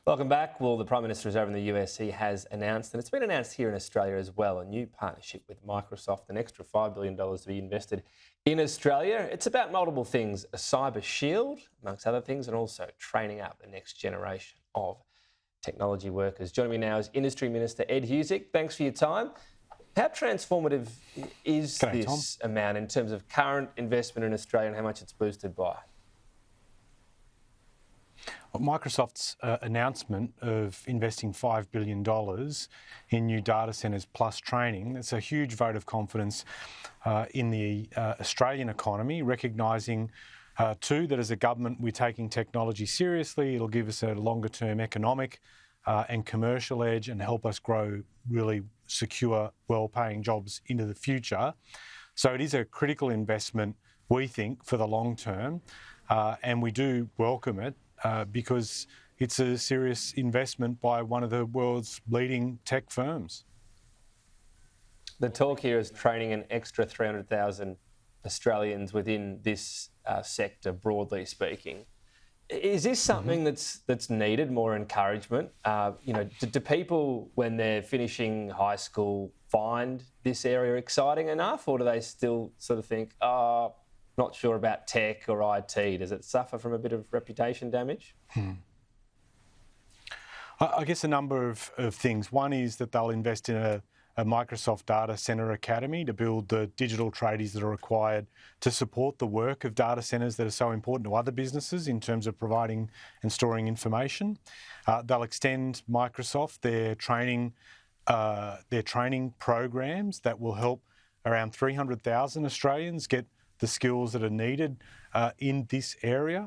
Welcome back. Well, the Prime Minister is over in the US. He has announced, and it's been announced here in Australia as well, a new partnership with Microsoft, an extra $5 billion to be invested in Australia. It's about multiple things, a cyber shield, amongst other things, and also training up the next generation of technology workers. Joining me now is Industry Minister Ed Husic. Thanks for your time. How transformative is this amount in terms of current investment in Australia and how much it's boosted by? Microsoft's announcement of investing $5 billion in new data centres plus training, it's a huge vote of confidence in the Australian economy, recognising too that as a government we're taking technology seriously. It'll give us a longer term economic and commercial edge and help us grow really secure, well-paying jobs into the future. So it is a critical investment, we think, for the long term, and we do welcome it. Because it's a serious investment by one of the world's leading tech firms. The talk here is training an extra 300,000 Australians within this sector, broadly speaking. Is this something that's needed, more encouragement? Do people, when they're finishing high school, find this area exciting enough, or do they still sort of think, not sure about tech or IT? Does it suffer from a bit of reputation damage? I guess a number of things. One is that they'll invest in a Microsoft Data Centre Academy to build the digital tradies that are required to support the work of data centres that are so important to other businesses in terms of providing and storing information. They'll extend Microsoft their training programs that will help around 300,000 Australians get the skills that are needed in this area.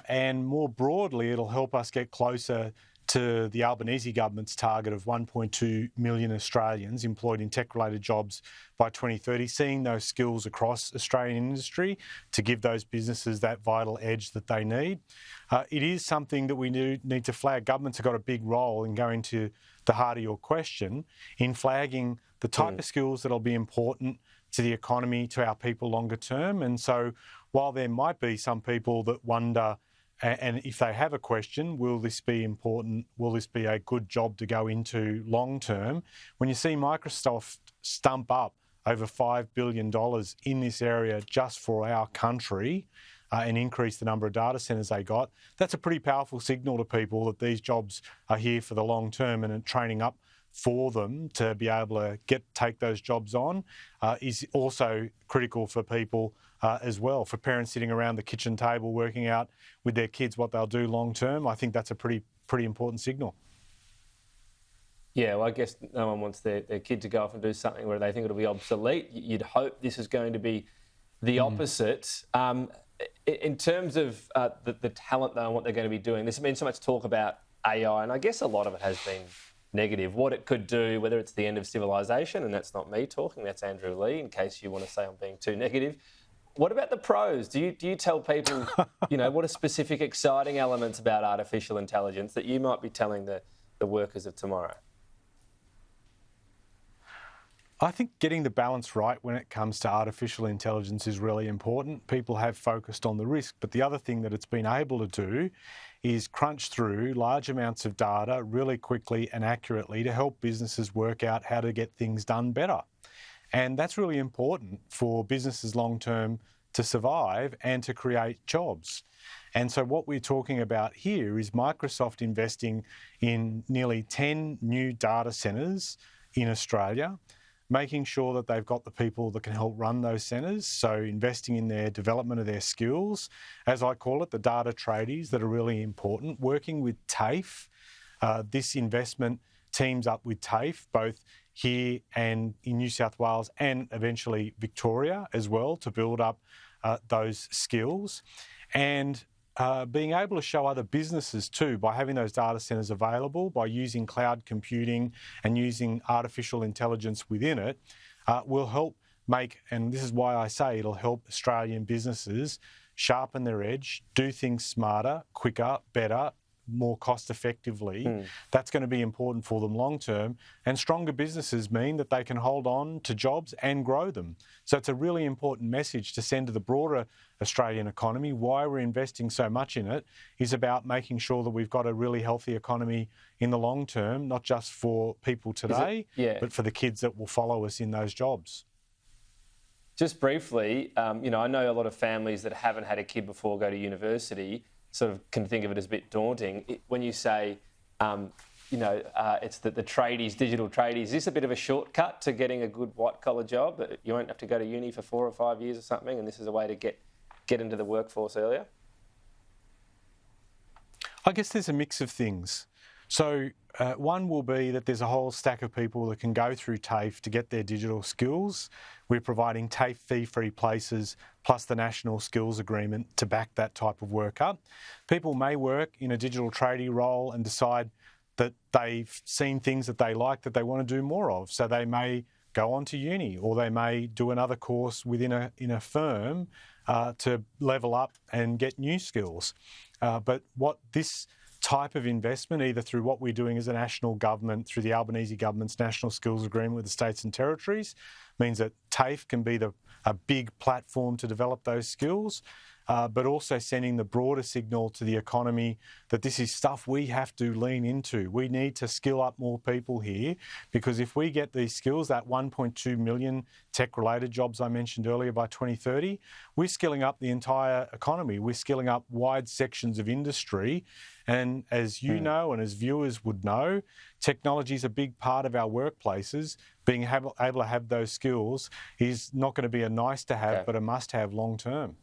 And more broadly, it'll help us get closer to the Albanese government's target of 1.2 million Australians employed in tech-related jobs by 2030, seeing those skills across Australian industry to give those businesses that vital edge that they need. It is something that we need to flag. Governments have got a big role in going to the heart of your question, in flagging the type of skills that'll be important to the economy, to our people longer term. And so while there might be some people that wonder, and if they have a question, will this be important? Will this be a good job to go into long term? When you see Microsoft stump up over $5 billion in this area just for our country and increase the number of data centres they got, that's a pretty powerful signal to people that these jobs are here for the long term, and training up for them to be able to take those jobs on is also critical for people as well. For parents sitting around the kitchen table working out with their kids what they'll do long term, I think that's a pretty important signal. Yeah, well, I guess no one wants their kid to go off and do something where they think it'll be obsolete. You'd hope this is going to be the opposite. In terms of the talent, though, and what they're going to be doing, there's been so much talk about AI, and I guess a lot of it has been negative. What it could do, whether it's the end of civilization, and that's not me talking, that's Andrew Lee, in case you want to say I'm being too negative. What about the pros? Do you tell people, what are specific exciting elements about artificial intelligence that you might be telling the workers of tomorrow? I think getting the balance right when it comes to artificial intelligence is really important. People have focused on the risk, but the other thing that it's been able to do is crunch through large amounts of data really quickly and accurately to help businesses work out how to get things done better. And that's really important for businesses long term to survive and to create jobs. And so what we're talking about here is Microsoft investing in nearly 10 new data centres in Australia, making sure that they've got the people that can help run those centres, so investing in their development of their skills, as I call it, the data tradies that are really important, working with TAFE. This investment teams up with TAFE, both here and in New South Wales and eventually Victoria as well, to build up those skills. And being able to show other businesses too, by having those data centres available, by using cloud computing and using artificial intelligence within it, will help make, and this is why I say it'll help Australian businesses sharpen their edge, do things smarter, quicker, better, more cost effectively, that's going to be important for them long term. And stronger businesses mean that they can hold on to jobs and grow them. So it's a really important message to send to the broader Australian economy. Why we're investing so much in it is about making sure that we've got a really healthy economy in the long term, not just for people today, but for the kids that will follow us in those jobs. Just briefly, I know a lot of families that haven't had a kid before go to university sort of can think of it as a bit daunting. When you say, it's the tradies, digital tradies, is this a bit of a shortcut to getting a good white-collar job? You won't have to go to uni for 4 or 5 years or something, and this is a way to get into the workforce earlier? I guess there's a mix of things. So one will be that there's a whole stack of people that can go through TAFE to get their digital skills. We're providing TAFE fee-free places plus the National Skills Agreement to back that type of work up. People may work in a digital tradie role and decide that they've seen things that they like that they want to do more of. So they may go on to uni, or they may do another course within a firm to level up and get new skills. But what this type of investment, either through what we're doing as a national government, through the Albanese government's National Skills Agreement with the states and territories, means that TAFE can be a big platform to develop those skills, but also sending the broader signal to the economy that this is stuff we have to lean into. We need to skill up more people here, because if we get these skills, that 1.2 million tech-related jobs I mentioned earlier by 2030, we're skilling up the entire economy. We're skilling up wide sections of industry. And as you know, and as viewers would know, technology is a big part of our workplaces. Being able to have those skills is not going to be a nice to have, but a must have long term.